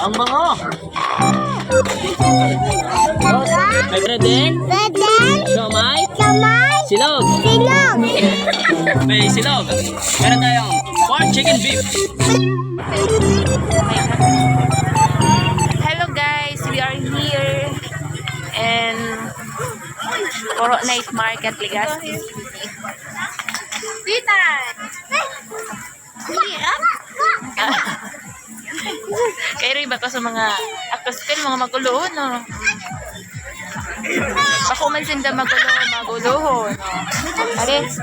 Ang bango. May bread din? Siomay? Silog? May silog. Meron tayong pork, chicken, beef. Hello guys, we are here and Puro Night Market, Legazpi. Tita! Kayo rin ba to sa mga actors kayo, mga maguluhon, no? Baka umansin ka maguluhon, no? Alis?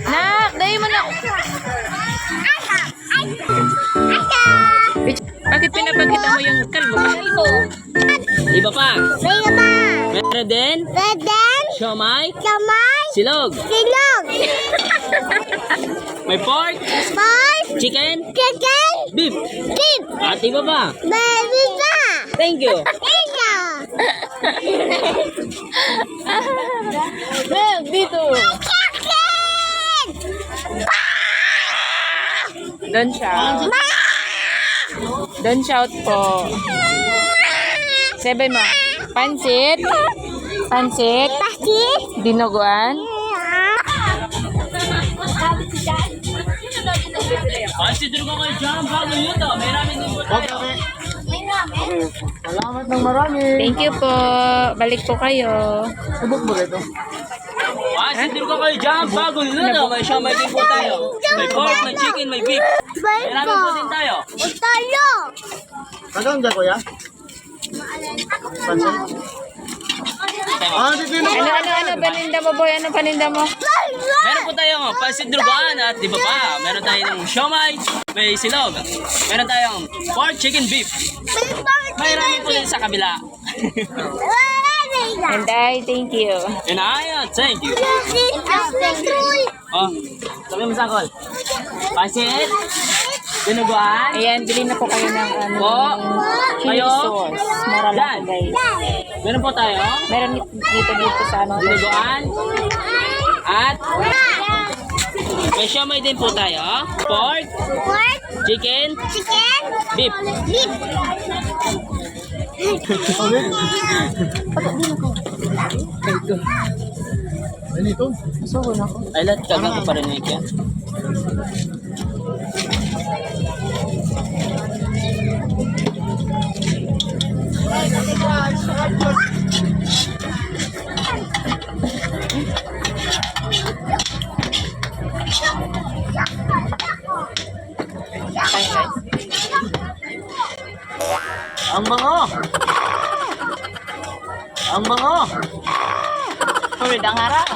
Nak, dahil mo na. Bakit pinapakita mo yung kalbo? Iba pa? Meron din? Siomay? Silog? May pork? Chicken? Beef? At iba pa? Thank you. Dito. Don't shout po. Sabi mo, pansit. Dinuguan. Consider ko kayo dyan. Bago yun to. May ramen din po tayo. Salamat ng marami. Thank you po. Balik po kayo. Subok mo ito. Consider ko kayo dyan. Bago yun to. May siomay din po tayo. May pork, may chicken, may beef. May ramen po din tayo. Tagang dyan, kuya? Pansin? Dito na. Ano paninda mo, boy? Ano paninda mo? Meron po tayong pansit durugaan at di ba pa? Meron tayong siomay, may silog. Meron tayong pork, chicken, beef. May ramen po din sa kabila. And I thank you. And I thank you. Oh, sabi mo sa call. Pansit, dinuguan. Ayan, bilhin na po kayo ng Po, chili kayo. sauce. Mura lang po, guys. Meron po tayo. Meron dito sa ano. Dinuguan. At may siomay din po tayo. Pork, chicken, beef. Ano ito? Ay, lahat kagang ko pa rin yan. Ang bango. Ang bango. Tulad ang harap.